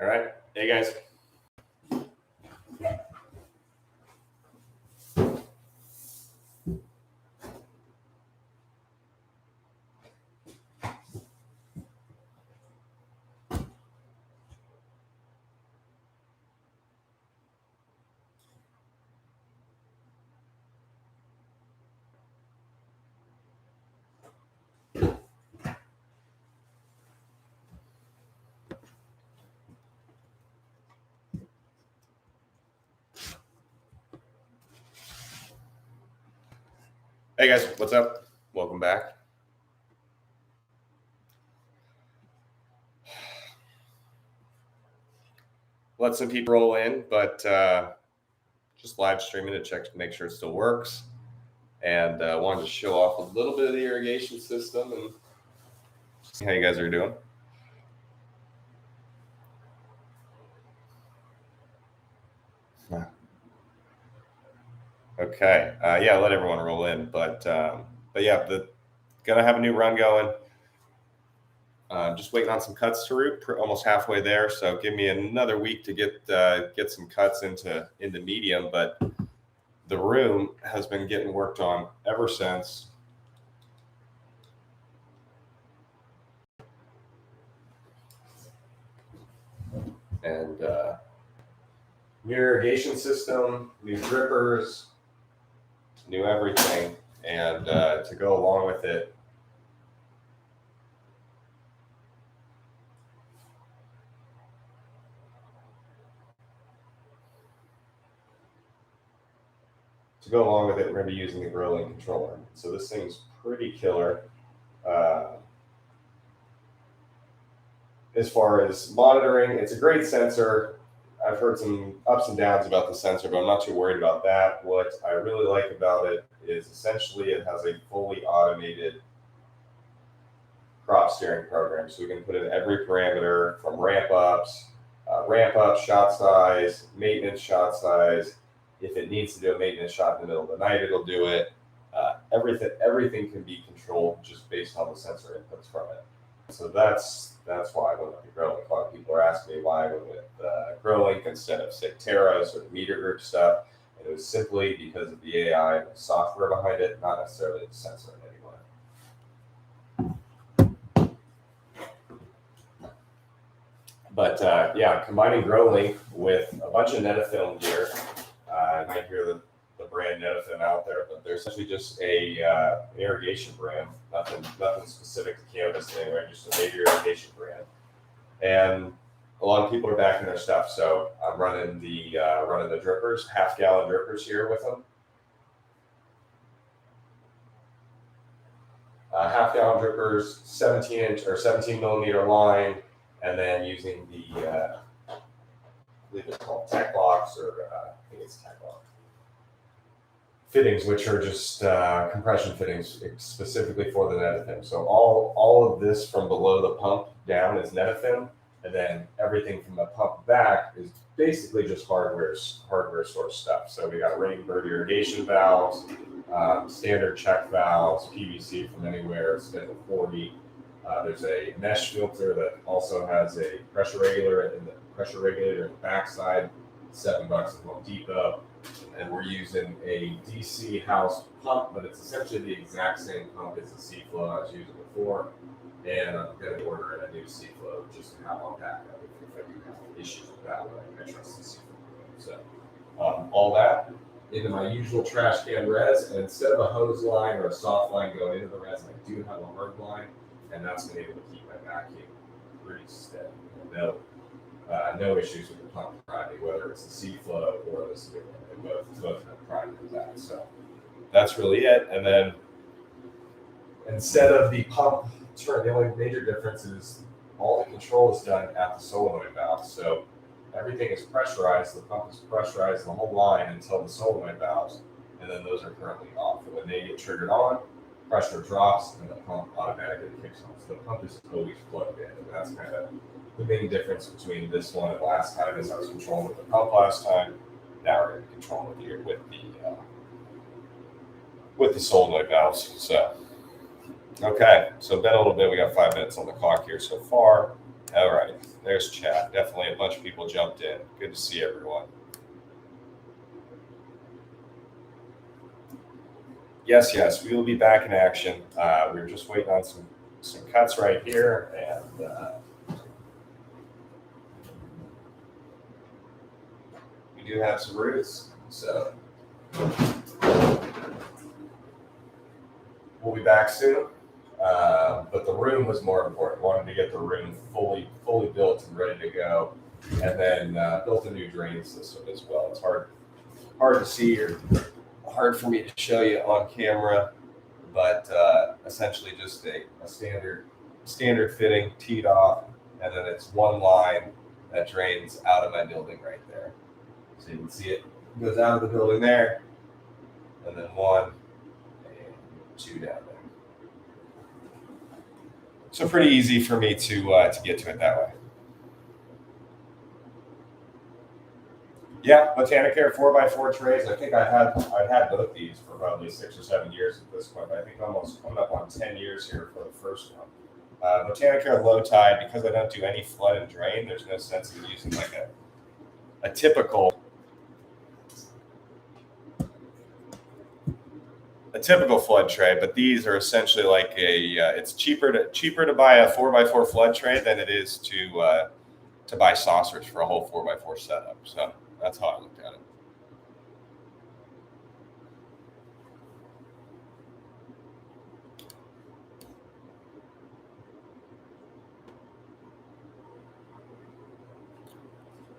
All right. Hey, guys. Hey, guys. What's up? Welcome back. Let some people roll in, but just live streaming to check to make sure it still works. And wanted to show off a little bit of the irrigation system and see how you guys are doing. Okay. Yeah, let everyone roll in, but yeah, gonna have a new run going. Just waiting on some cuts to root, almost halfway there. So give me another week to get some cuts into medium. But the room has been getting worked on ever since. And new irrigation system, new drippers, new everything, and to go along with it. To go along with it, we're going to be using the growing controller. So this thing's pretty killer. As far as monitoring, it's a great sensor. I've heard some ups and downs about the sensor, but I'm not too worried about that. What I really like about it is essentially it has a fully automated crop steering program. So we can put in every parameter from ramp up, shot size, maintenance shot size. If it needs to do a maintenance shot in the middle of the night, it'll do it. Everything can be controlled just based on the sensor inputs from it. So that's why I went with the GrowLink. A lot of people are asking me why I went with GrowLink instead of say Terra's or the meter group stuff. And it was simply because of the AI and the software behind it, not necessarily the sensor in any way. But yeah, combining GrowLink with a bunch of Netafilm gear. You might hear the brand Netafilm out there, but they're essentially just a irrigation brand. Nothing specific to cannabis anyway, just a major irrigation brand. And a lot of people are backing their stuff. So I'm running the drippers, half-gallon drippers here with them. Half-gallon drippers, 17-inch or 17-millimeter line, and then using the I believe it's called Tech Locks, or I think it's Tech Lock fittings, which are just compression fittings specifically for the Netafilm. So all of this from below the pump down is Netafilm, and then everything from the pump back is basically just hardware source stuff. So we got Rainbird irrigation valves, standard check valves, PVC from anywhere, schedule 40. There's a mesh filter that also has a pressure regulator in the backside, $7 at Home Depot. And we're using a DC house pump, but it's essentially the exact same pump as the C-Flow I was using before. And I'm going to order in a new C-Flow just to have on backup if I do have issues with that one. I trust the C-Flow. So all that into my usual trash can res, and instead of a hose line or a soft line going into the res, I do have a hard line, and that's been able to keep my vacuum pretty steady. No issues with the pump priming, whether it's the C-Flow or the Swift. Both have priming with that. So that's really it. And then instead of the pump turn, the only major difference is all the control is done at the solenoid valve. So everything is pressurized. The pump is pressurized the whole line until the solenoid valves, and then those are currently off. And when they get triggered on, pressure drops and the pump automatically kicks on. So the pump is always plugged in, and that's kind of the main difference between this one and last time. Is I was controlling with the pump last time. Now we're going to be controlling with the solenoid valves. So okay, so been a little bit. We got 5 minutes on the clock here so far. All right, there's chat. Definitely a bunch of people jumped in. Good to see everyone. Yes, we will be back in action. We were just waiting on some cuts right here, and we do have some roots, so we'll be back soon. But the room was more important. Wanted to get the room fully built and ready to go, and then built a new drain system as well. It's hard to see or hard for me to show you on camera, but essentially just a standard fitting teed off, and then it's one line that drains out of my building right there. So you can see it goes out of the building there, and then 1 and 2 down there. So pretty easy for me to get to it that way. Yeah, Botanicare 4x4 trays. I think I've had both these for probably 6 or 7 years at this point. But I think almost coming up on 10 years here for the first one. Botanicare low tide, because I don't do any flood and drain. There's no sense in using like a typical flood tray, but these are essentially like it's cheaper to buy a 4x4 flood tray than it is to buy saucers for a whole 4x4 setup. So that's how I looked at it.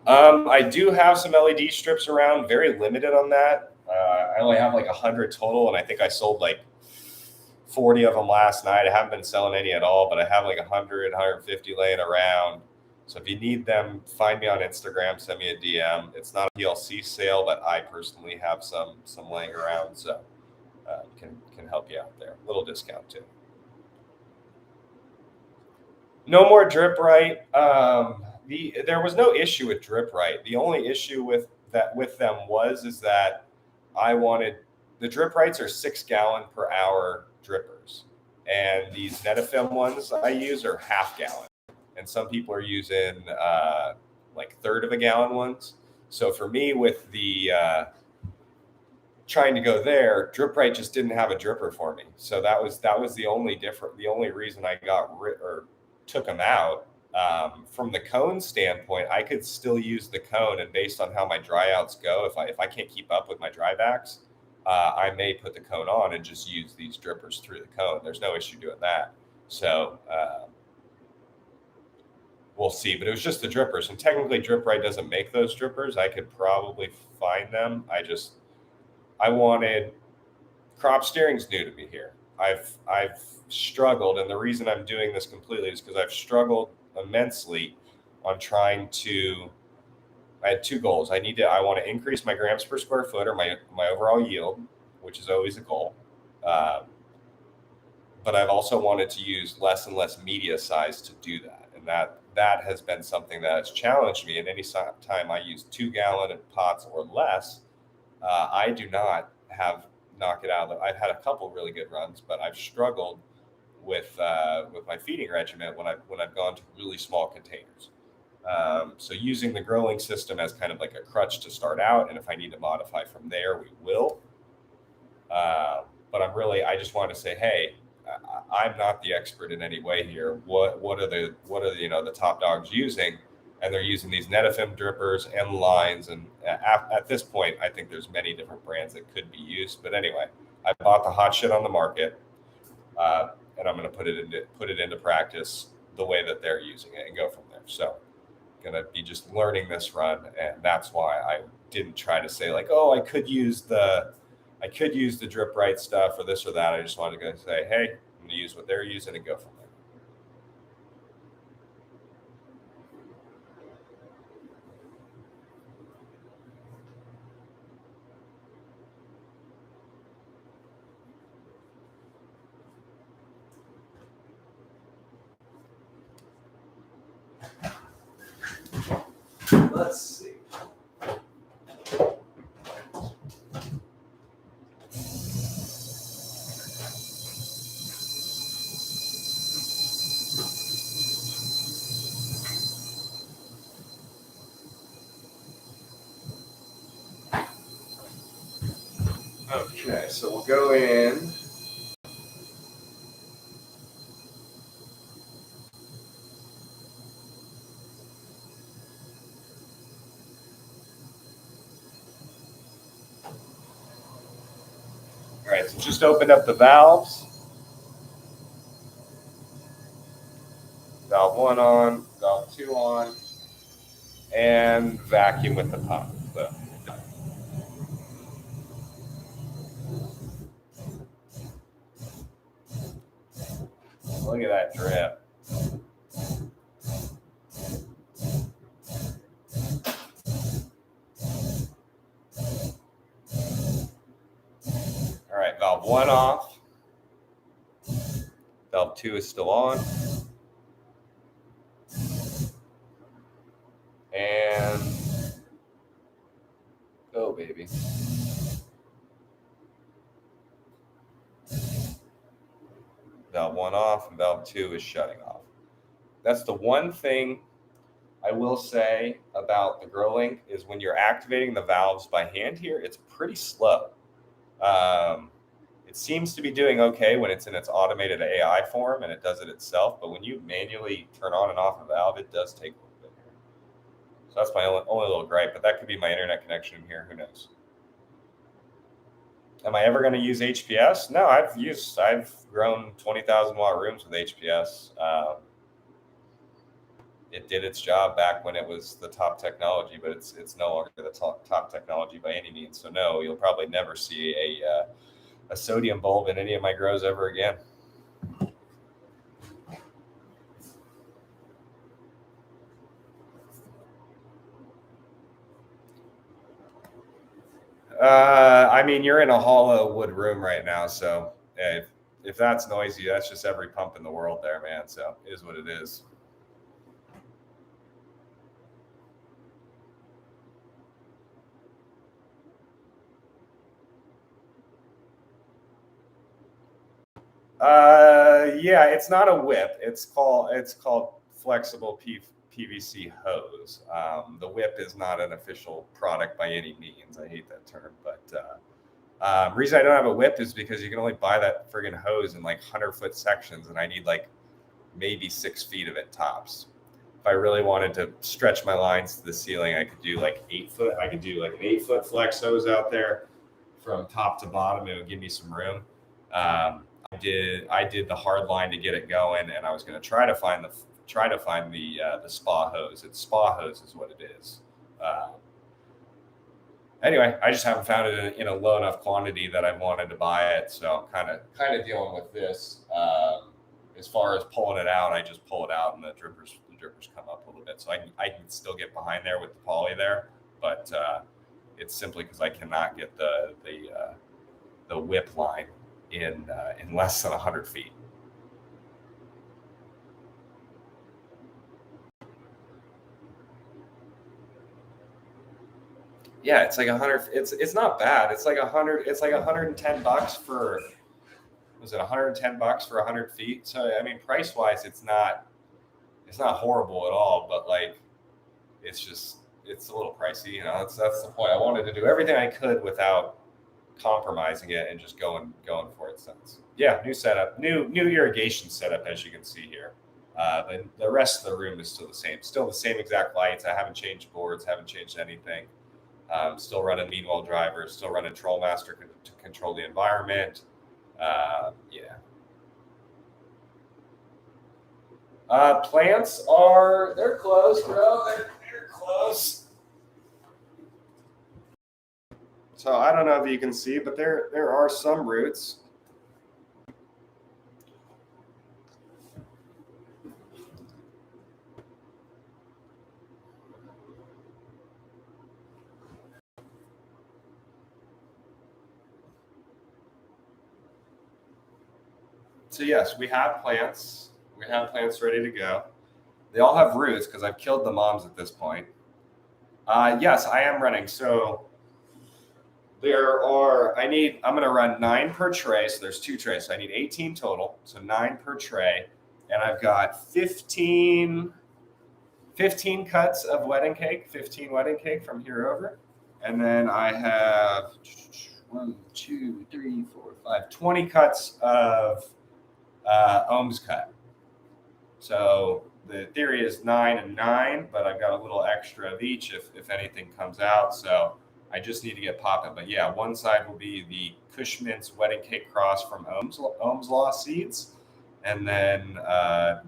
I do have some LED strips around, very limited on that. I only have like 100 total, and I think I sold like 40 of them last night. I haven't been selling any at all, but I have like 100, 150 laying around. So if you need them, find me on Instagram, send me a DM. It's not a PLC sale, but I personally have some laying around, so can help you out there. Little discount too. No more drip right. There was no issue with drip right. The only issue with them is that I wanted the drip rights are 6 gallon per hour drippers, and these Netafim ones I use are half gallon, and some people are using like third of a gallon ones. So for me, with the trying to go there, drip right just didn't have a dripper for me. So that was the only reason I took them out. From the cone standpoint, I could still use the cone, and based on how my dry outs go, if I can't keep up with my dry backs, I may put the cone on and just use these drippers through the cone. There's no issue doing that. So we'll see. But it was just the drippers, and technically Drip Right doesn't make those drippers. I could probably find them. I wanted crop steering's new to me here. I've struggled, and the reason I'm doing this completely is because I've struggled immensely on trying to. I had 2 goals. I want to increase my grams per square foot, or my overall yield, which is always a goal. But I've also wanted to use less and less media size to do that, and that has been something that has challenged me. And any time I use 2 gallon pots or less, I do not knock it out. I've had a couple really good runs, but I've struggled with my feeding regimen when I've gone to really small containers. So using the growing system as kind of like a crutch to start out, and if I need to modify from there, we will. But I just want to say, hey, I'm not the expert in any way here. What are the top dogs using? And they're using these Netafim drippers and lines. And at this point, I think there's many different brands that could be used. But anyway, I bought the hot shit on the market, and I'm going to put it into practice the way that they're using it and go from there. So going to be just learning this run, and that's why I didn't try to say like, oh, I could use the drip right stuff or this or that. I just wanted to go say, hey, I'm going to use what they're using and go from there. Let's see. Okay, so we'll go in. All right, so just opened up the valves. Valve 1 on, valve 2 on, and vacuum with the pump. So. Look at that drip. All right, valve 1 off. Valve 2 is still on. And go, baby. Valve 1 off and valve 2 is shutting off. That's the one thing I will say about the GrowLink is when you're activating the valves by hand here, it's pretty slow. It seems to be doing okay when it's in its automated AI form and it does it itself, but when you manually turn on and off a valve, it does take a little bit here. So that's my only little gripe, but that could be my internet connection here. Who knows? Am I ever going to use HPS? No, I've grown 20,000 watt rooms with HPS. It did its job back when it was the top technology, but it's no longer the top technology by any means. So no, you'll probably never see a sodium bulb in any of my grows ever again. I mean, you're in a hollow wood room right now, so if that's noisy, that's just every pump in the world there, man. So it is what it is. Yeah, it's not a whip. It's called flexible PVC hose. The whip is not an official product by any means. I hate that term, but reason I don't have a whip is because you can only buy that friggin' hose in like 100-foot sections, and I need like maybe 6 feet of it tops. If I really wanted to stretch my lines to the ceiling, I could do like 8 foot. I could do like an 8-foot flex hose out there from top to bottom. It would give me some room. I did the hard line to get it going, and I was going to try to find the spa hose. It's spa hose is what it is. Anyway, I just haven't found it in a low enough quantity that I wanted to buy it, so kind of dealing with this. As far as pulling it out, I just pull it out, and the drippers come up a little bit, so I can still get behind there with the poly there, but it's simply because I cannot get the whip line in less than 100 feet. Yeah, it's like 100. It's not bad. It's like 100. It's like $110 for. Was it $110 for 100 feet? So I mean, price wise, it's not horrible at all. But like, it's a little pricey. You know, that's the point. I wanted to do everything I could without compromising it and just going for it. Since yeah, new setup, new irrigation setup, as you can see here. But the rest of the room is still the same exact lights. I haven't changed boards, haven't changed anything. Still running Meanwhile driver, still running Trollmaster to control the environment. Yeah. Plants they're close, bro. They're close. So I don't know if you can see, but there are some roots. So yes, we have plants. We have plants ready to go. They all have roots because I've killed the moms at this point. Yes, I am running. So I'm going to run 9 per tray. So there's 2 trays. So I need 18 total. So 9 per tray. And I've got 15 cuts of wedding cake, 15 wedding cake from here over. And then I have 1, 2, 3, 4, 5, 20 cuts of ohms cut. So the theory is 9 and 9, but I've got a little extra of each if anything comes out. So I just need to get popping. But yeah, one side will be the Cushman's Wedding Cake Cross from Ohm's Law seeds. And then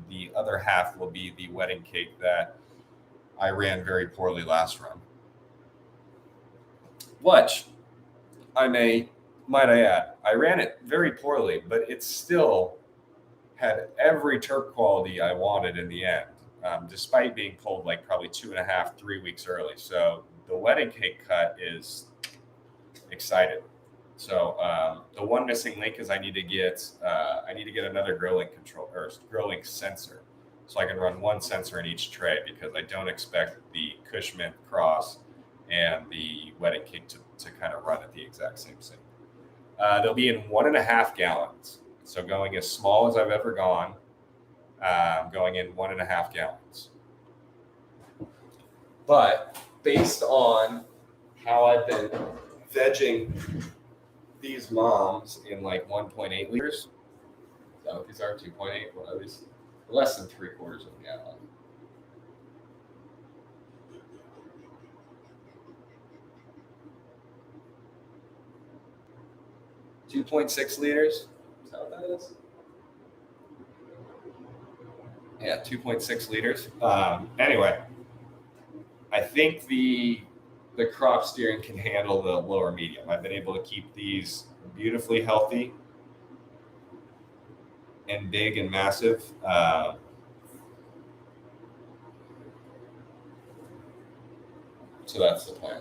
the other half will be the wedding cake that I ran very poorly last run. Which might I add, I ran it very poorly, but it still had every terp quality I wanted in the end, despite being pulled like probably 2.5, 3 weeks early. So the wedding cake cut is excited. So the one missing link is I need to get another GrowLink control or GrowLink sensor, so I can run one sensor in each tray, because I don't expect the Cushman Cross and the wedding cake to kind of run at the exact same thing. They'll be in 1.5 gallons. So going as small as I've ever gone, going in 1.5 gallons. But based on how I've been vegging these moms in like 1.8 liters, is that what these are? 2.8? Well, at least less than 3/4 of a gallon. $2.6 liters. Is that what that is? Yeah, 2.6 liters. Anyway, I think the crop steering can handle the lower medium. I've been able to keep these beautifully healthy and big and massive. So that's the plan.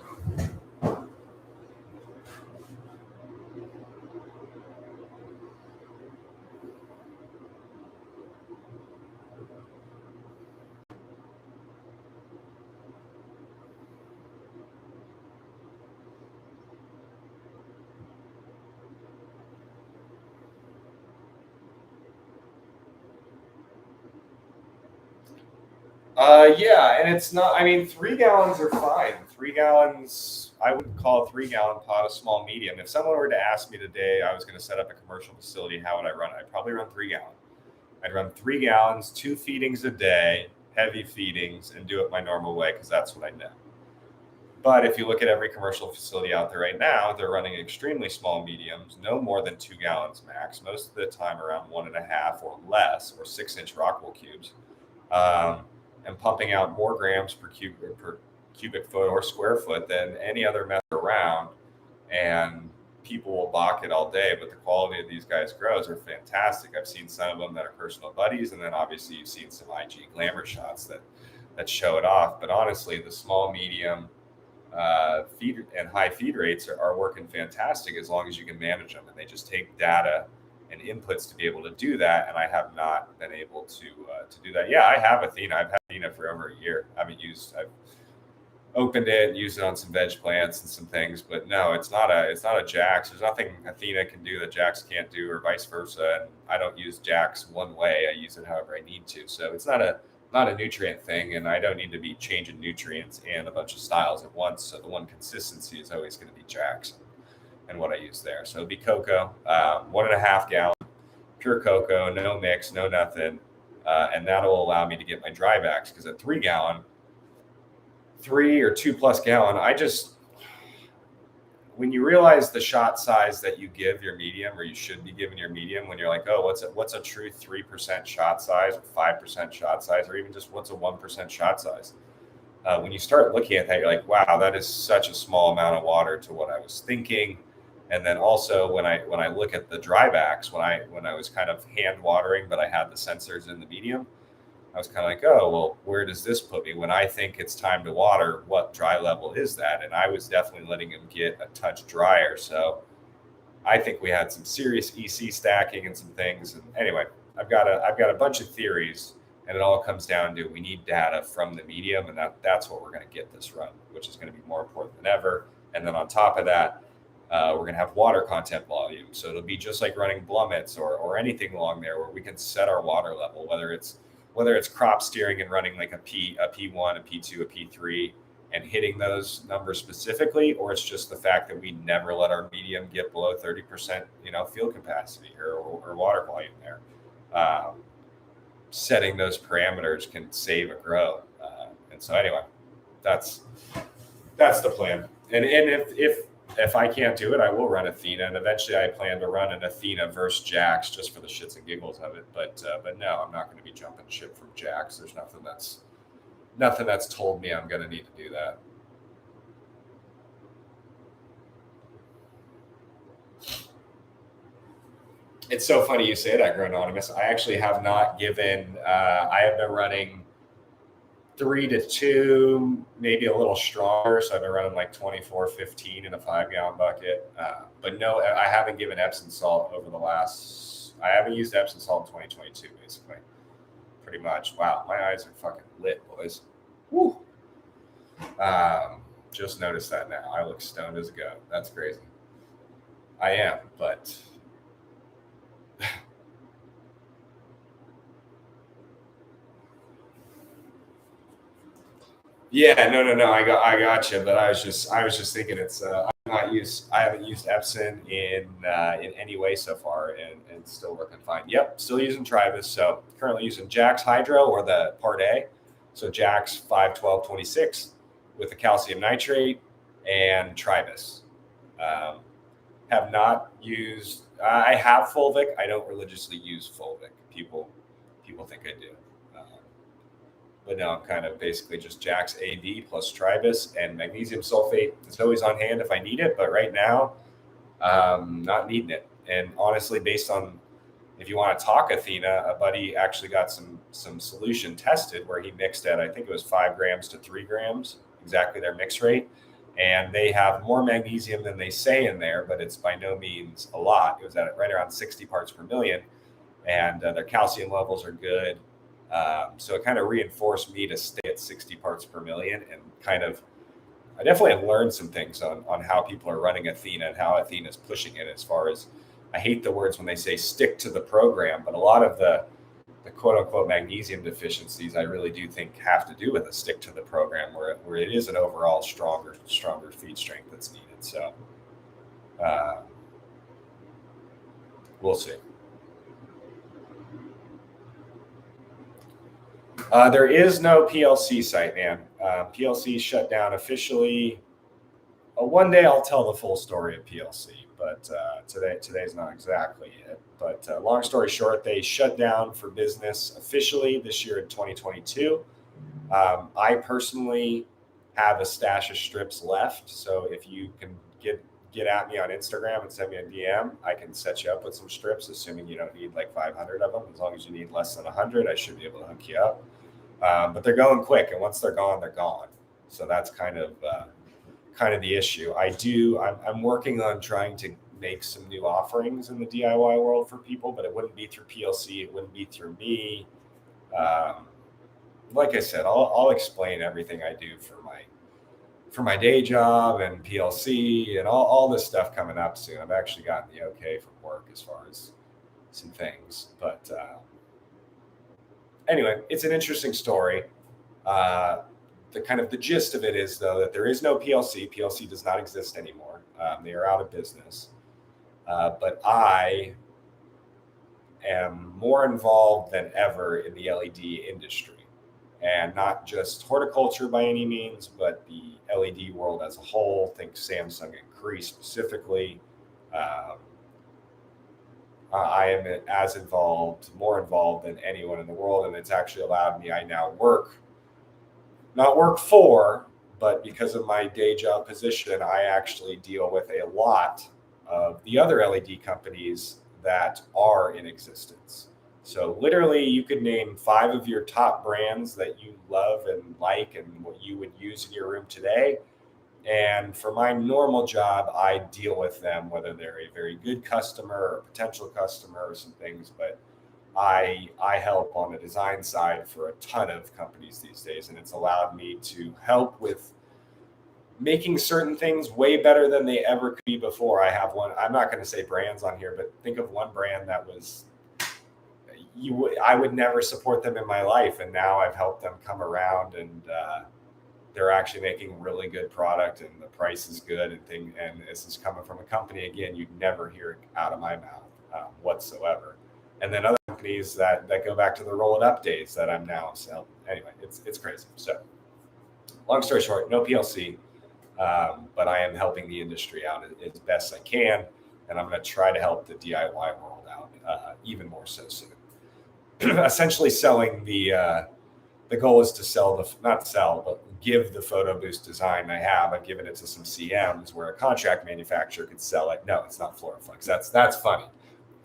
Yeah, and it's not, I mean, 3 gallons are fine. 3 gallons, I wouldn't call a 3-gallon pot a small medium. If someone were to ask me today, I was going to set up a commercial facility, how would I run it? I'd probably run 3 gallon. I'd run 3 gallons, 2 feedings a day, heavy feedings, and do it my normal way, because that's what I know. But if you look at every commercial facility out there right now, they're running extremely small mediums, no more than 2 gallons max, most of the time around 1.5 or less, or 6-inch Rockwell cubes. And pumping out more grams per cubic foot or square foot than any other method around. And people will balk it all day, but the quality of these guys' grows are fantastic. I've seen some of them that are personal buddies, and then obviously you've seen some IG glamour shots that show it off. But honestly, the small, medium feed and high feed rates are working fantastic as long as you can manage them. And they just take data and inputs to be able to do that, and I have not been able to do that. Yeah, I have Athena. I've had Athena for over a year. I've opened it, used it on some veg plants and some things, but no, it's not a Jax. There's nothing Athena can do that Jax can't do, or vice versa. And I don't use Jax one way. I use it however I need to. So it's not a nutrient thing, and I don't need to be changing nutrients and a bunch of styles at once. So the one consistency is always going to be Jax and what I use there. So it'd be cocoa, 1.5 gallon, pure cocoa, no mix, no nothing. And that'll allow me to get my dry backs, because at 3 gallon, 3 or 2+ gallon, when you realize the shot size that you give your medium, or you should be giving your medium, when you're like, oh, what's a true 3% shot size, or 5% shot size, or even just what's a 1% shot size? When you start looking at that, you're like, wow, that is such a small amount of water to what I was thinking. And then also when I look at the dry backs, when I was kind of hand watering, but I had the sensors in the medium, I was kind of like, oh, well, where does this put me? When I think it's time to water, what dry level is that? And I was definitely letting them get a touch drier. So I think we had some serious EC stacking and some things. And anyway, I've got a bunch of theories, and it all comes down to we need data from the medium, and that's what we're going to get this run, which is going to be more important than ever. And then on top of that, we're going to have water content volume. So it'll be just like running Blummets or anything along there, where we can set our water level, whether it's crop steering and running like a P1, a P2, a P3, and hitting those numbers specifically, or it's just the fact that we never let our medium get below 30%, field capacity or water volume there. Setting those parameters can save a grow. And so anyway, that's the plan. And if I can't do it, I will run Athena, and eventually I plan to run an Athena versus Jax just for the shits and giggles of it. But no, I'm not going to be jumping ship from Jax. There's nothing that's told me I'm going to need to do that. It's so funny you say that, Grononymous. I actually have not given. I have been running 3 to 2, maybe a little stronger. So I've been running like 24-15 in a 5-gallon bucket. But no, I haven't given Epsom salt over the last. I haven't used Epsom salt in 2022, basically. Pretty much. Wow, my eyes are fucking lit, boys. Woo. Just noticed that now. I look stoned as a goat. That's crazy. I am, but. Yeah, no. I got you. But I was just thinking it's. I haven't used Epsom in any way so far, and still working fine. Yep, still using Tribus. So currently using Jax Hydro or the Part A. So Jax 5-12-26 with the calcium nitrate and Tribus. Have not used. I have Fulvic. I don't religiously use Fulvic. People think I do. But no, I'm kind of basically just Jax AD plus Tribus and magnesium sulfate. It's always on hand if I need it, but right now, not needing it. And honestly, based on, if you want to talk Athena, a buddy actually got some solution tested where he mixed at, I think it was 5 grams to 3 grams, exactly their mix rate. And they have more magnesium than they say in there, but it's by no means a lot. It was at right around 60 parts per million, and their calcium levels are good. So it kind of reinforced me to stay at 60 parts per million, and I definitely have learned some things on how people are running Athena and how Athena is pushing it. As far as, I hate the words when they say stick to the program, but a lot of the quote unquote magnesium deficiencies I really do think have to do with a stick to the program, where it is an overall stronger feed strength that's needed. So we'll see. There is no PLC site, man. PLC shut down officially. One day I'll tell the full story of PLC, but today's not exactly it. But long story short, they shut down for business officially this year in 2022. I personally have a stash of strips left, so if you can get at me on Instagram and send me a DM, I can set you up with some strips, assuming you don't need like 500 of them. As long as you need less than 100, I should be able to hook you up. But they're going quick, and once they're gone, they're gone. So that's kind of the issue. I'm working on trying to make some new offerings in the DIY world for people, but it wouldn't be through PLC. It wouldn't be through me. Like I said, I'll explain everything I do for my day job and PLC and all this stuff coming up soon. I've actually gotten the okay from work as far as some things, but anyway, it's an interesting story. The gist of it is, though, that there is no PLC. PLC does not exist anymore. They are out of business. But I am more involved than ever in the LED industry, and not just horticulture by any means, but the LED world as a whole. Think Samsung and Cree specifically. I am more involved than anyone in the world, and it's actually allowed me. I now not work for, but because of my day job position, I actually deal with a lot of the other LED companies that are in existence. So literally, you could name 5 of your top brands that you love and like and what you would use in your room today. And for my normal job, I deal with them, whether they're a very good customer or potential customer or some things. But I help on the design side for a ton of companies these days, and it's allowed me to help with making certain things way better than they ever could be before. I have one. I'm not going to say brands on here, but think of one brand that was I would never support them in my life, and now I've helped them come around and they're actually making really good product and the price is good and this is coming from a company, again, you'd never hear it out of my mouth whatsoever. And then other companies that go back to the roll it up days that I'm now selling. Anyway, it's crazy. So long story short, no PLC, but I am helping the industry out as best I can. And I'm going to try to help the DIY world out even more so soon. Essentially selling the goal is to sell not sell, but give the photo boost design I have. I've given it to some CMs where a contract manufacturer could sell it. No, it's not Floraflex. That's funny.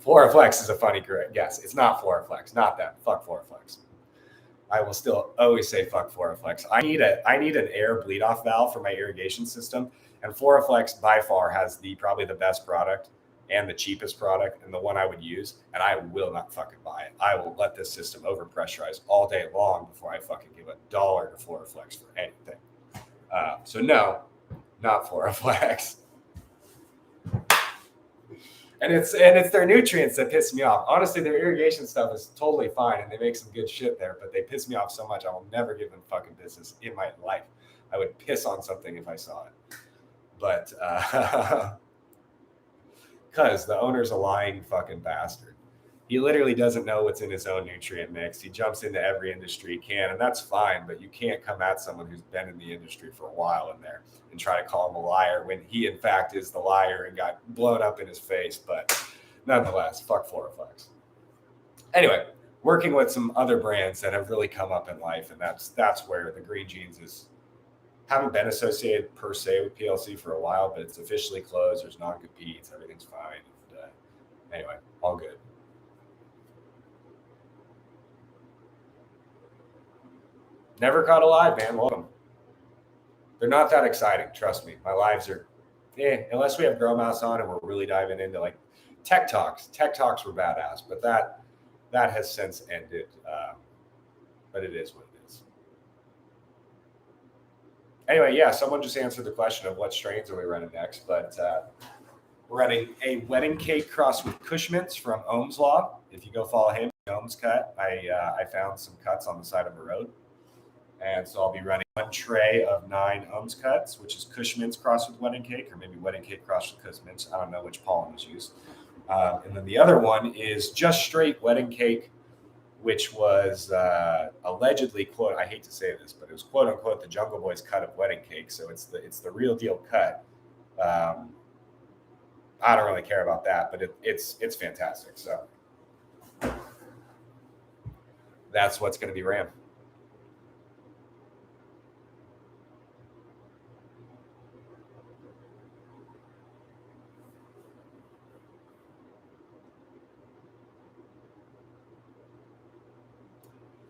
Floraflex is a funny guess. It's not Floraflex. Not them. Fuck Floraflex. I will still always say fuck Floraflex. I need an air bleed off valve for my irrigation system, and Floraflex by far has probably the best product and the cheapest product and the one I would use, and I will not fucking buy it. I will let this system overpressurize all day long before I fucking give $1 to Floraflex for anything. So no, not Floraflex. And it's their nutrients that piss me off. Honestly, their irrigation stuff is totally fine, and they make some good shit there, but they piss me off so much I will never give them fucking business in my life. I would piss on something if I saw it. But because the owner's a lying fucking bastard. He literally doesn't know what's in his own nutrient mix. He jumps into every industry he can, and that's fine, but you can't come at someone who's been in the industry for a while in there and try to call him a liar when he, in fact, is the liar and got blown up in his face. But nonetheless, fuck Floraflex. Anyway, working with some other brands that have really come up in life, and that's where the Green Jeans haven't been associated per se with PLC for a while, but it's officially closed. There's non-competes. Everything's fine. And, anyway, all good. Never caught alive, man. Welcome. They're not that exciting. Trust me. My lives are, unless we have Grow Mouse on and we're really diving into like tech talks. Tech talks were badass, but that has since ended. But it is what it is. Anyway, yeah, someone just answered the question of what strains are we running next, but we're running a wedding cake crossed with Cushman's from Ohm's Law. If you go follow him, Ohm's Cut, I found some cuts on the side of a road. And so I'll be running one tray of 9 Ohm's Cuts, which is Cushman's crossed with wedding cake, or maybe wedding cake crossed with Cushman's. I don't know which pollen was used. And then the other one is just straight wedding cake, which was allegedly, quote, I hate to say this, but it was quote unquote the Jungle Boys cut of wedding cake. So it's the real deal cut. I don't really care about that, but it's fantastic. So that's what's going to be ran.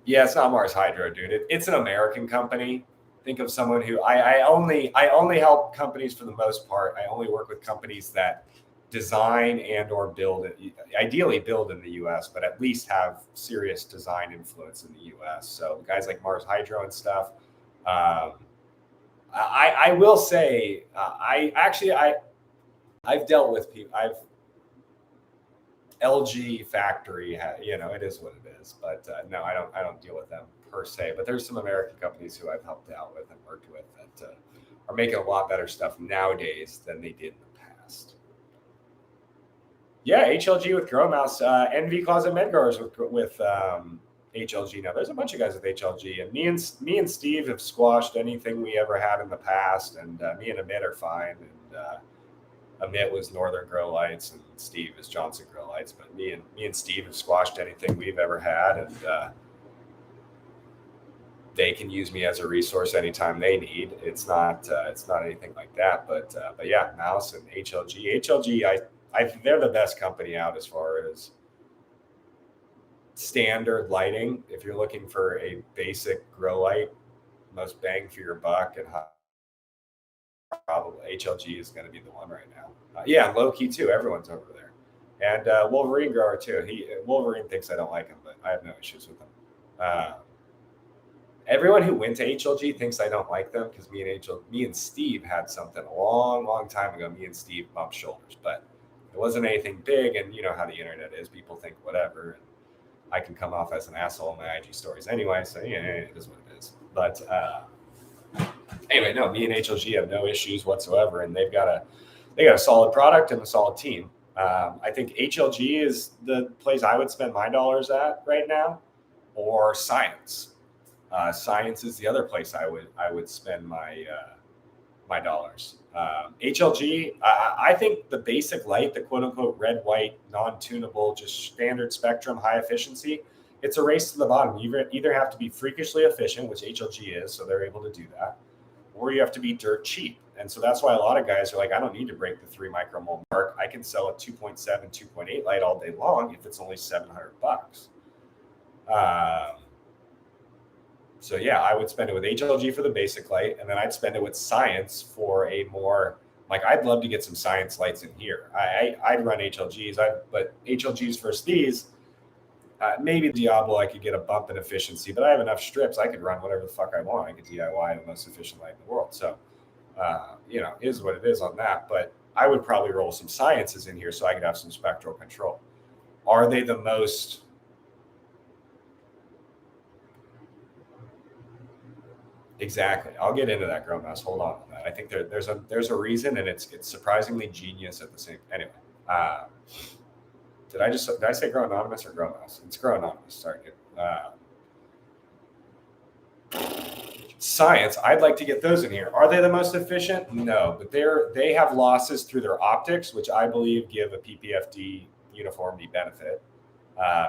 Yeah, it's not Mars Hydro, dude. It's an American company. Think of someone who I only help companies for the most part. I only work with companies that design and or build, ideally build in the U.S., but at least have serious design influence in the U.S. So guys like Mars Hydro and stuff. I will say, I've dealt with people. LG factory, it is what it is. But no, I don't deal with them per se. But there's some American companies who I've helped out with and worked with that are making a lot better stuff nowadays than they did in the past. Yeah, HLG with Grow Mouse, NV Closet Med Growers with HLG. Now there's a bunch of guys with HLG, and me and Steve have squashed anything we ever had in the past, and me and Amit are fine. And Amit was Northern Grow Lights, and Steve is Johnson Grow Lights. But me and Steve have squashed anything we've ever had, and they can use me as a resource anytime they need. It's not anything like that. But yeah, Mouse and HLG, they're the best company out as far as standard lighting. If you're looking for a basic grow light, most bang for your buck, and probably HLG is going to be the one right now. Yeah, low key too. Everyone's over there, and Wolverine grower too. Wolverine thinks I don't like him, but I have no issues with him. Everyone who went to HLG thinks I don't like them because me and Steve had something a long time ago. Me and Steve bumped shoulders, but it wasn't anything big. And you know how the internet is; people think whatever. And I can come off as an asshole in my IG stories anyway. So yeah, it is what it is. But Anyway, no, me and HLG have no issues whatsoever, and they got a solid product and a solid team. I think HLG is the place I would spend my dollars at right now, or Science. Science is the other place I would spend my dollars. HLG, I think the basic light, the quote unquote red, white, non-tunable, just standard spectrum, high efficiency, it's a race to the bottom. You either have to be freakishly efficient, which HLG is, so they're able to do that, or you have to be dirt cheap. And so that's why a lot of guys are like, I don't need to break the 3 micromole mark. I can sell a 2.7, 2.8 light all day long if it's only $700. So yeah, I would spend it with HLG for the basic light, and then I'd spend it with Science for a more, like, I'd love to get some Science lights in here. I'd run HLGs, but HLGs versus these, maybe Diablo, I could get a bump in efficiency, but I have enough strips, I could run whatever the fuck I want. I could DIY the most efficient light in the world. So, is what it is on that. But I would probably roll some Sciences in here so I could have some spectral control. Are they the most... Exactly. I'll get into that, Grow Mouse. Hold on to that. I think there's a reason, and it's surprisingly genius at the same. Anyway, did I say Grow Anonymous or Grow Mouse? It's Grow Anonymous. Sorry, Science. I'd like to get those in here. Are they the most efficient? No, but they have losses through their optics, which I believe give a PPFD uniformity benefit.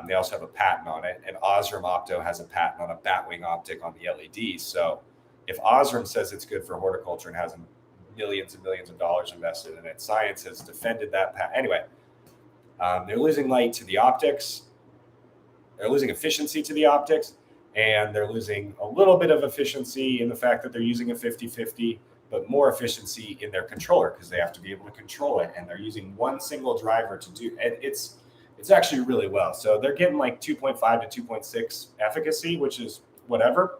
They also have a patent on it, and Osram Opto has a patent on a batwing optic on the LED. So if Osram says it's good for horticulture and has millions and millions of dollars invested in it, Science has defended that patent. Anyway, they're losing light to the optics. They're losing efficiency to the optics, and they're losing a little bit of efficiency in the fact that they're using a 50-50, but more efficiency in their controller because they have to be able to control it, and they're using one single driver to do it. It's actually really well. So they're getting like 2.5 to 2.6 efficacy, which is whatever.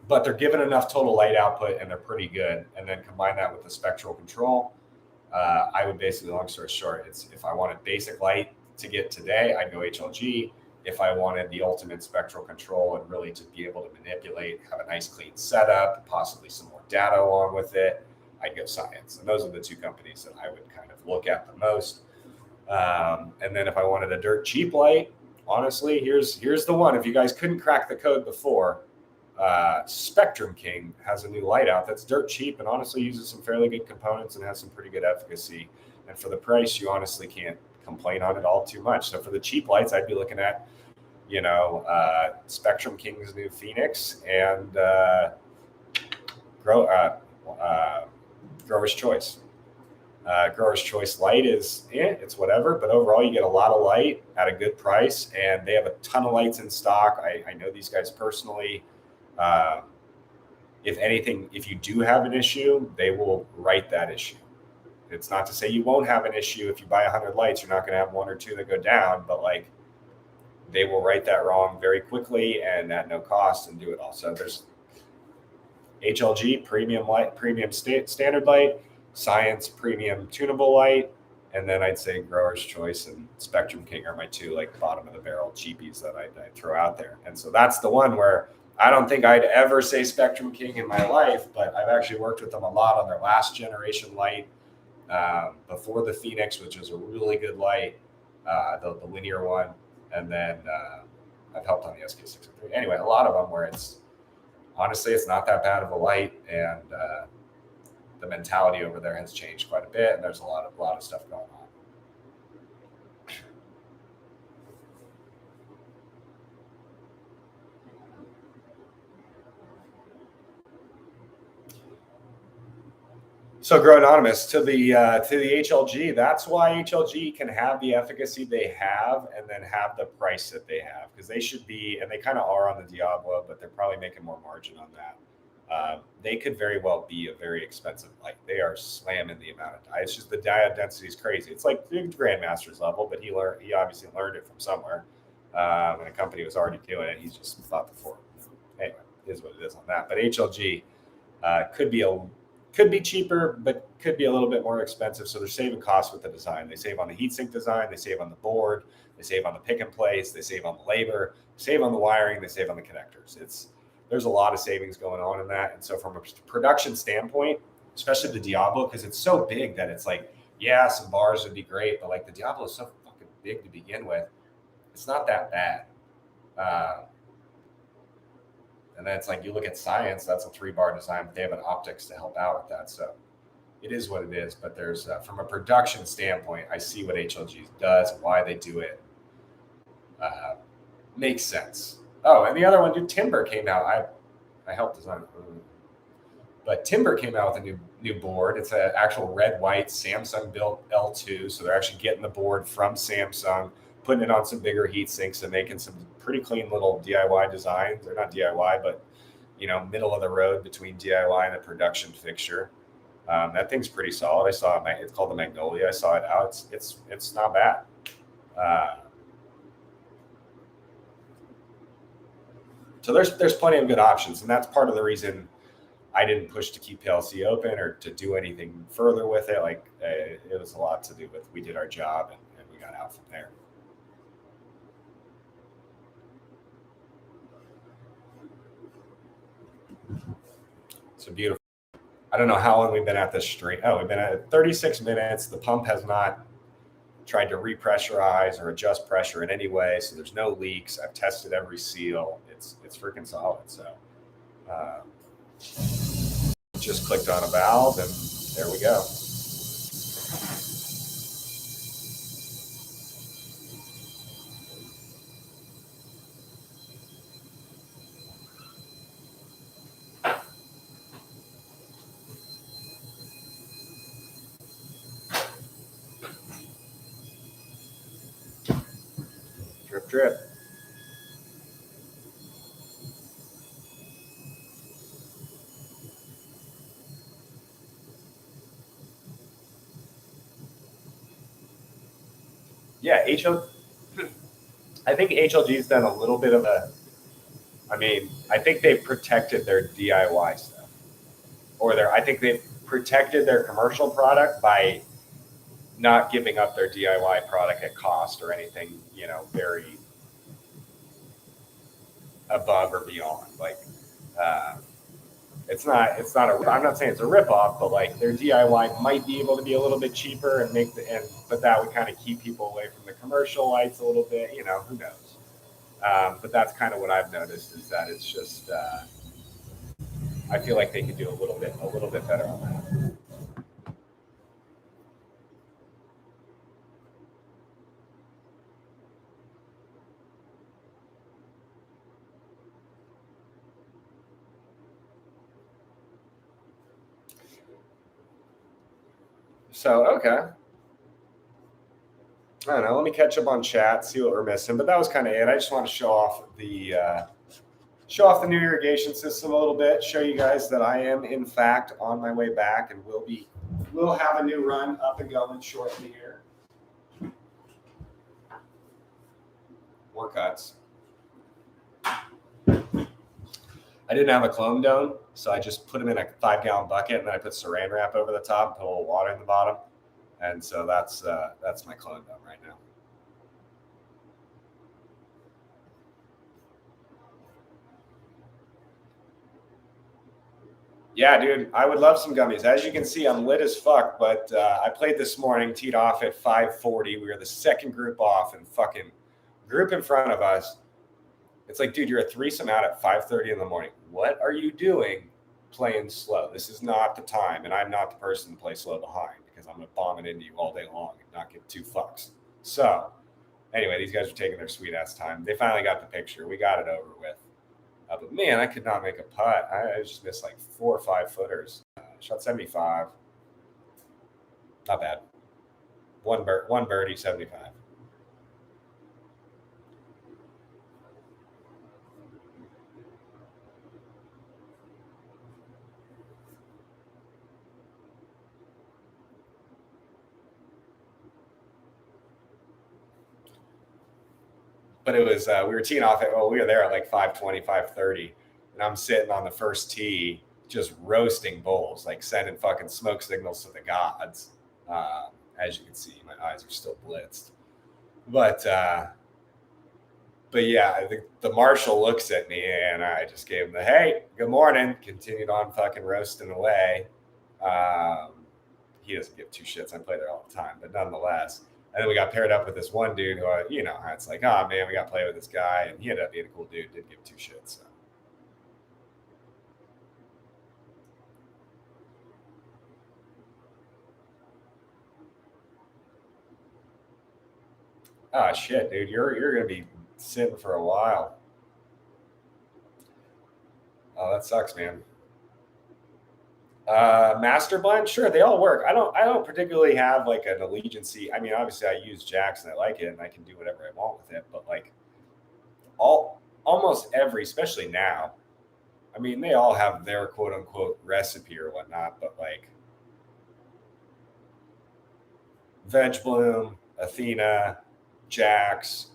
But they're given enough total light output, and they're pretty good. And then combine that with the spectral control. I would basically, long story short, if I wanted basic light to get today, I'd go HLG. If I wanted the ultimate spectral control and really to be able to manipulate, have a nice clean setup, possibly some more data along with it, I'd go Science. And those are the two companies that I would kind of look at the most. And then if I wanted a dirt cheap light, honestly, here's the one. If you guys couldn't crack the code before, Spectrum King has a new light out that's dirt cheap and honestly uses some fairly good components and has some pretty good efficacy. And for the price, you honestly can't complain on it all too much. So for the cheap lights, I'd be looking at, Spectrum King's new Phoenix and Grower's Choice. Grower's Choice light is it's whatever, but overall you get a lot of light at a good price, and they have a ton of lights in stock. I know these guys personally. If anything, if you do have an issue, they will right that issue. It's not to say you won't have an issue. If you buy 100 lights, you're not going to have 1 or 2 that go down, but like they will right that wrong very quickly and at no cost and do it all. So there's HLG premium light, premium standard light, Science premium tunable light, and then I'd say Grower's Choice and Spectrum King are my 2 like bottom of the barrel cheapies that I throw out there. And so that's the one where I don't think I'd ever say Spectrum King in my life, but I've actually worked with them a lot on their last generation light before the Phoenix, which is a really good light, the linear one, and then I've helped on the SK603. Anyway, a lot of them where it's not that bad of a light, and the mentality over there has changed quite a bit, and there's a lot of stuff going on. So Grow Anonymous to the HLG. That's why HLG can have the efficacy they have and then have the price that they have, because they should be, and they kind of are on the Diablo, but they're probably making more margin on that. They could very well be a very expensive light. They are slamming the amount of diode. It's just the diode density is crazy. It's like the Grandmaster's level, but he obviously learned it from somewhere. And a company was already doing it. He's just thought before. Anyway, it is what it is on that. But HLG could be cheaper, but could be a little bit more expensive. So they're saving costs with the design. They save on the heatsink design. They save on the board. They save on the pick and place. They save on the labor. They save on the wiring. They save on the connectors. there's a lot of savings going on in that. And so from a production standpoint, especially the Diablo, because it's so big that it's like, yeah, some bars would be great, but like the Diablo is so fucking big to begin with, it's not that bad. And then it's like you look at Science, that's a 3-bar design, but they have an optics to help out with that. So it is what it is. But there's from a production standpoint, I see what HLG does, why they do it. Makes sense. Oh, and the other one, dude, Timber came out. I helped design it. But Timber came out with a new board. It's an actual red-white Samsung built L2. So they're actually getting the board from Samsung, putting it on some bigger heat sinks and making some pretty clean little DIY designs. They're not DIY, but middle of the road between DIY and a production fixture. That thing's pretty solid. I saw it. It's called the Magnolia. I saw it out. It's not bad. So there's plenty of good options, and that's part of the reason I didn't push to keep PLC open or to do anything further with it. Like it was a lot to do with, we did our job and we got out from there. So beautiful. I don't know how long we've been at this stream. Oh, we've been at 36 minutes. The pump has not tried to repressurize or adjust pressure in any way, so there's no leaks. I've tested every seal. It's freaking solid. So just clicked on a valve and there we go. Drip, drip. Yeah, I think HLG's done a little bit of I think they've protected their DIY stuff. I think they've protected their commercial product by not giving up their DIY product at cost or anything, very above or beyond. Like, I'm not saying it's a ripoff, but like their DIY might be able to be a little bit cheaper but that would kind of keep people away from the commercial lights a little bit, who knows? But that's kind of what I've noticed, is that it's just, I feel like they could do a little bit better on that. So, okay. I don't know. Let me catch up on chat, see what we're missing. But that was kind of it. I just want to show off the new irrigation system a little bit, show you guys that I am, in fact, on my way back, and we'll have a new run up and going shortly here. More cuts. I didn't have a clone dome, so I just put them in a 5-gallon bucket, and then I put saran wrap over the top and put a little water in the bottom. And so that's my clone dome right now. Yeah, dude, I would love some gummies. As you can see, I'm lit as fuck, but I played this morning, teed off at 5:40. We were the second group off, and fucking group in front of us. It's like, dude, you're a threesome out at 5:30 in the morning. What are you doing playing slow? This is not the time, and I'm not the person to play slow behind, because I'm going to bomb it into you all day long and not give 2 fucks. So anyway, these guys are taking their sweet-ass time. They finally got the picture. We got it over with. But man, I could not make a putt. I just missed like 4 or 5 footers. Shot 75. Not bad. One birdie, 75. But it was, we were teeing off we were there at like 5:20, 5:30. And I'm sitting on the first tee, just roasting bowls, like sending fucking smoke signals to the gods. As you can see, my eyes are still blitzed. But But yeah, the marshal looks at me and I just gave him the, hey, good morning. Continued on fucking roasting away. He doesn't give two shits. I play there all the time, but nonetheless. And then we got paired up with this one dude who, it's like, oh man, we got to play with this guy. And he ended up being a cool dude. Didn't give two shits. So. Oh shit, dude, you're gonna be sitting for a while. Oh, that sucks, man. Master blend, sure, they all work. I don't particularly have like an allegiancy. I mean, obviously, I use Jax and I like it, and I can do whatever I want with it. But like almost every, especially now, I mean, they all have their quote unquote recipe or whatnot. But like Veg Bloom, Athena, Jax,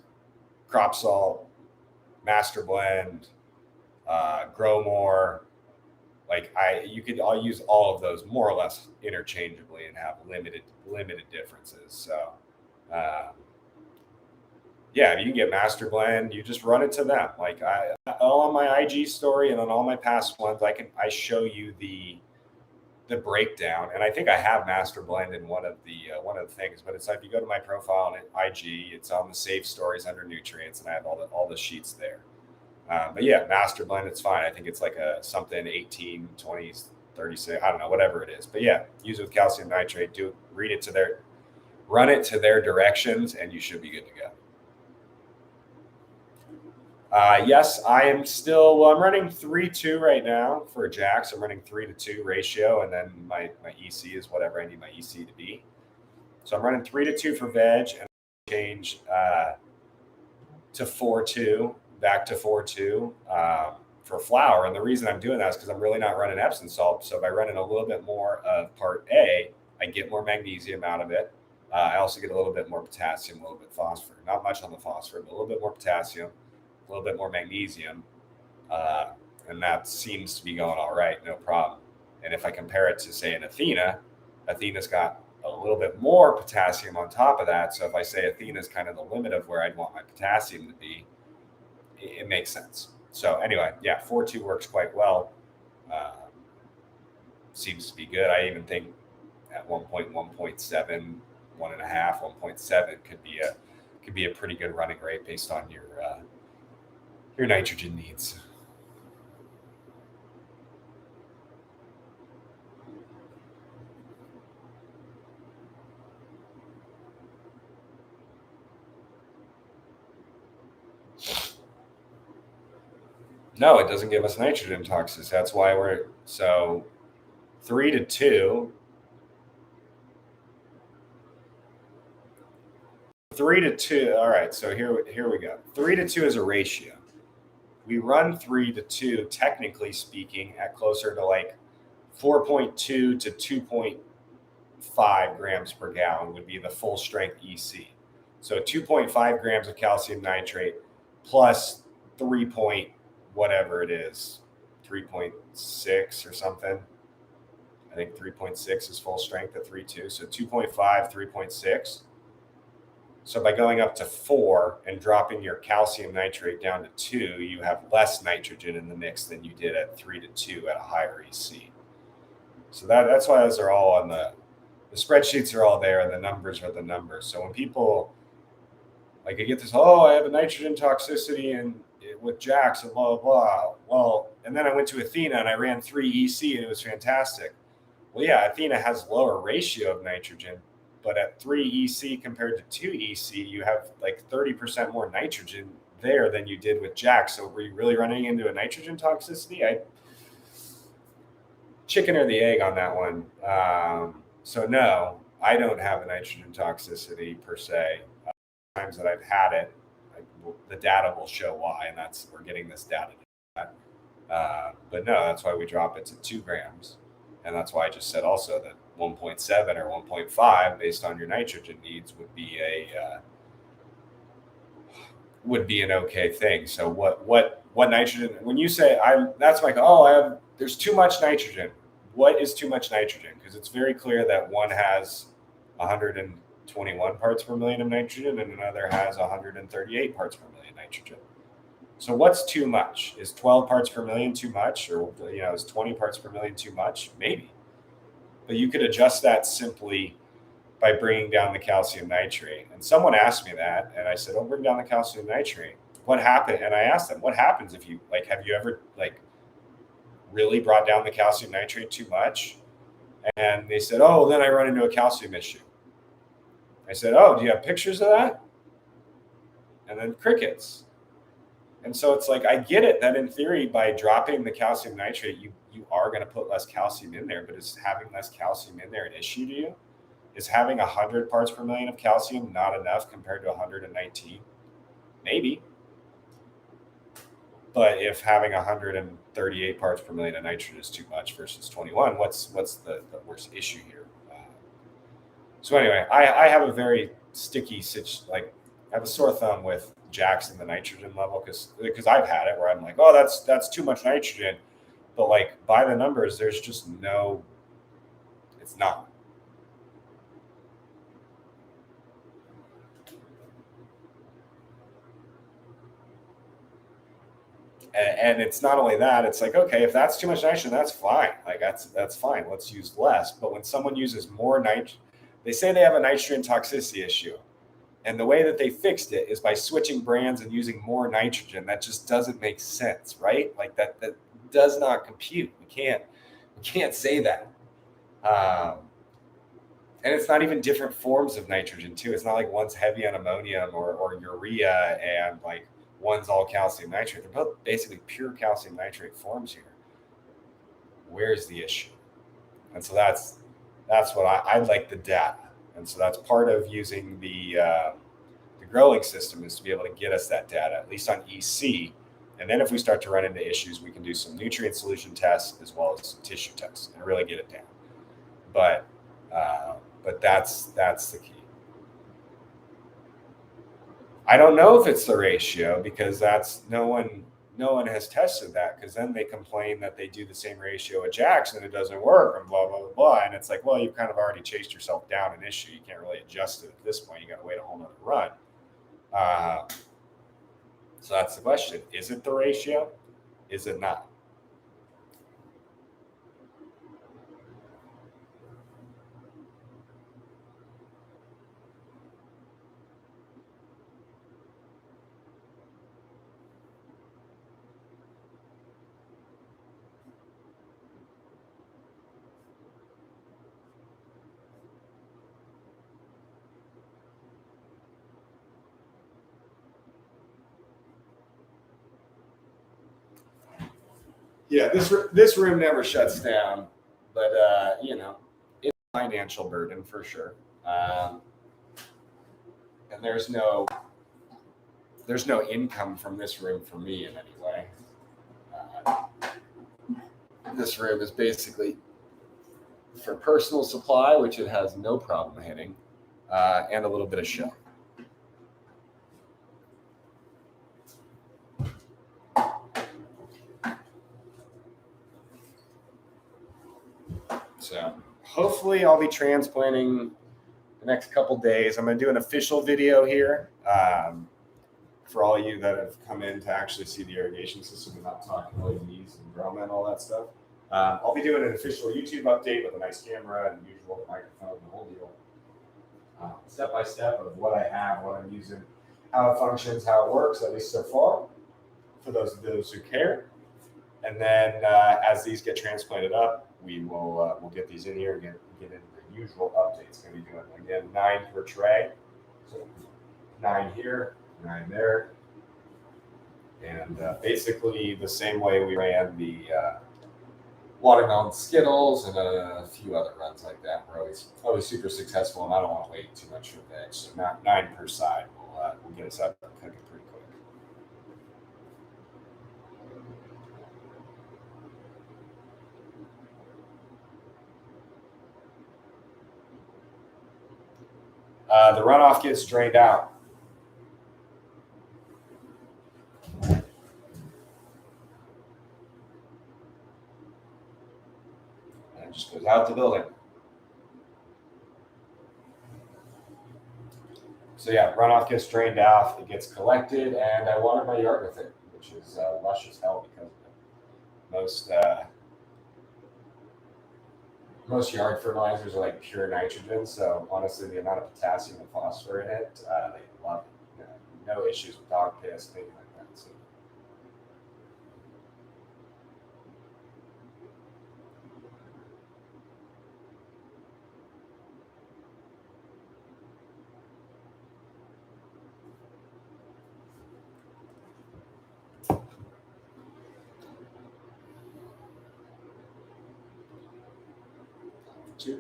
Crop Salt, Master Blend, Grow More. Like I'll use all of those more or less interchangeably and have limited differences. So, yeah, if you can get Master Blend, you just run it to them. Like all on my IG story and on all my past ones, I show you the breakdown, and I think I have Master Blend in one of the things. But it's like if you go to my profile on IG, it's on the save stories under nutrients, and I have all the sheets there. But yeah, Master Blend, it's fine. I think it's like a something 18, 20, 36, I don't know, whatever it is. But yeah, use it with calcium nitrate, run it to their directions, and you should be good to go. Yes, I am still, I'm running 3-2 right now for Jax. I'm running 3-2 ratio, and then my EC is whatever I need my EC to be. So I'm running 3-2 for veg, and change to 4-2. Back to 4-2 for flour. And the reason I'm doing that is because I'm really not running Epsom salt. So if I run in a little bit more of part A, I get more magnesium out of it. I also get a little bit more potassium, a little bit phosphor. Not much on the phosphor, but a little bit more potassium, a little bit more magnesium. And that seems to be going all right, no problem. And if I compare it to, say, an Athena's got a little bit more potassium on top of that. So if I say Athena's kind of the limit of where I'd want my potassium to be, it makes sense. So anyway, yeah, 4-2 works quite well. Seems to be good. I even think at 1.7, 1.5, 1.7 could be a pretty good running rate based on your nitrogen needs. No, it doesn't give us nitrogen toxicity. That's why we're 3-2. 3-2. All right, so here we go. 3-2 is a ratio. We run 3-2, technically speaking, at closer to like 4.2 to 2.5 grams per gallon would be the full strength EC. So 2.5 grams of calcium nitrate plus 3. Whatever it is, 3.6 or something. I think 3.6 is full strength at 3.2. So 2.5, 3.6. So by going up to 4 and dropping your calcium nitrate down to 2, you have less nitrogen in the mix than you did at 3-2 at a higher EC. So that's why those are all on the spreadsheets are all there, and the numbers are the numbers. So when people like I get this, I have a nitrogen toxicity and with Jax and blah, blah, blah. Well, and then I went to Athena and I ran 3 EC and it was fantastic. Well, yeah, Athena has lower ratio of nitrogen, but at 3 EC compared to 2 EC, you have like 30% more nitrogen there than you did with Jax. So were you really running into a nitrogen toxicity? Chicken or the egg on that one. So no, I don't have a nitrogen toxicity per se. Times that I've had it, the data will show why, and we're getting this data. But no, that's why we drop it to 2 grams, and that's why I just said also that 1.7 or 1.5, based on your nitrogen needs, would be an okay thing. So what nitrogen? When you say that's like there's too much nitrogen. What is too much nitrogen? Because it's very clear that one has 100 and 21 parts per million of nitrogen and another has 138 parts per million nitrogen. So what's too much? Is 12 parts per million too much? Or is 20 parts per million too much? Maybe. But you could adjust that simply by bringing down the calcium nitrate. And someone asked me that, and I said, "Oh, bring down the calcium nitrate. What happened?" And I asked them, "What happens if you have you ever really brought down the calcium nitrate too much?" And they said, "Oh, then I run into a calcium issue." I said, "Oh, do you have pictures of that?" And then crickets. And so it's I get it that in theory, by dropping the calcium nitrate, you are going to put less calcium in there, but is having less calcium in there an issue to you? Is having 100 parts per million of calcium not enough compared to 119? Maybe. But if having 138 parts per million of nitrogen is too much versus 21, what's the worst issue here? So anyway, I have a very sticky I have a sore thumb with jacks in the nitrogen level because I've had it where I'm like, oh, that's too much nitrogen, but by the numbers, there's just no, it's not. And it's not only that, it's okay, if that's too much nitrogen, that's fine. That's fine. Let's use less. But when someone uses more nitrogen, they say they have a nitrogen toxicity issue. And the way that they fixed it is by switching brands and using more nitrogen. That just doesn't make sense, right? That does not compute. We can't say that. And it's not even different forms of nitrogen too. It's not one's heavy on ammonium or urea and one's all calcium nitrate. They're both basically pure calcium nitrate forms here. Where's the issue? And so that's what I'd like the data. And so that's part of using the growing system is to be able to get us that data, at least on EC. And then if we start to run into issues, we can do some nutrient solution tests as well as some tissue tests and really get it down. But that's the key. I don't know if it's the ratio because that's no one has tested that, because then they complain that they do the same ratio of jacks and it doesn't work and blah, blah, blah, blah. And it's well, you've kind of already chased yourself down an issue. You can't really adjust it at this point. You got to wait a whole nother run. So that's the question. Is it the ratio? Is it not? Yeah, this room never shuts down, but it's a financial burden for sure. And there's no income from this room for me in any way. This room is basically for personal supply, which it has no problem hitting, and a little bit of show. So hopefully I'll be transplanting the next couple days. I'm going to do an official video here for all of you that have come in to actually see the irrigation system and not talking LEDs and Groma and all that stuff. I'll be doing an official YouTube update with a nice camera and usual microphone and the whole deal. Step by step of what I have, what I'm using, how it functions, how it works, at least so far, for those who care. And then as these get transplanted up, we'll get these in here and get into the usual updates. Going to be doing, again, 9 per tray. So 9 here, 9 there. And basically the same way we ran the watermelon Skittles and a few other runs like that. We're always super successful, and I don't want to wait too much for the eggs. So 9 per side will get us up and cooking pretty quick. The runoff gets drained out. And it just goes out the building. So yeah, runoff gets drained off, it gets collected, and I water my yard with it, which is lush as hell because of it. Most yard fertilizers are like pure nitrogen, so honestly, the amount of potassium and phosphorus in it, they love it. No issues with dog piss, anything like that. So. Two.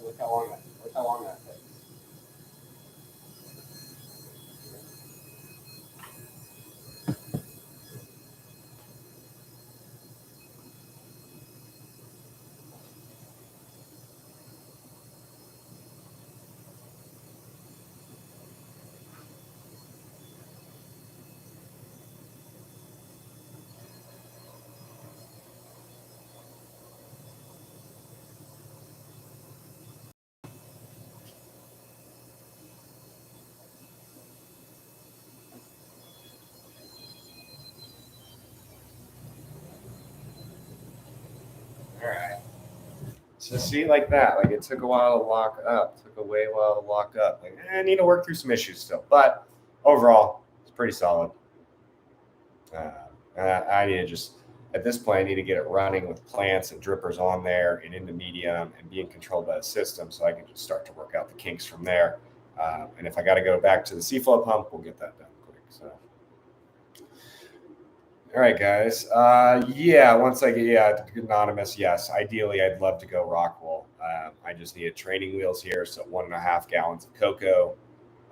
Look how long that takes. All right. So see, like that, like it took a while to lock up. Took a while to lock up. Like I need to work through some issues still, but overall, it's pretty solid. I need to just at this point, I need to get it running with plants and drippers on there and into medium and being controlled by the system, so I can just start to work out the kinks from there. And if I got to go back to the seaflow pump, we'll get that done quick. So. All right, guys. Once I get anonymous, yes. Ideally, I'd love to go rock wool. I just needed training wheels here, so 1.5 gallons of cocoa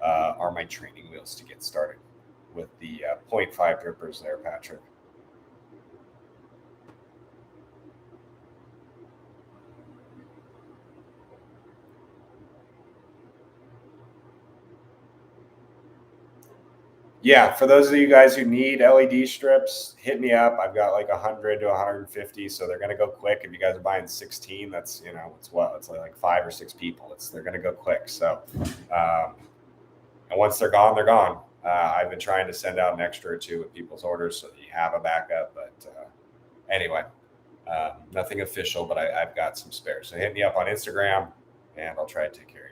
are my training wheels to get started with the 0.5 drippers there, Patrick. Yeah, for those of you guys who need LED strips, hit me up. I've got like 100 to 150, so they're gonna go quick. If you guys are buying 16, that's it's like 5 or 6 people. They're gonna go quick. So, and once they're gone, they're gone. I've been trying to send out an extra or two with people's orders so that you have a backup. But anyway, nothing official, but I've got some spares. So hit me up on Instagram, and I'll try to take care of you.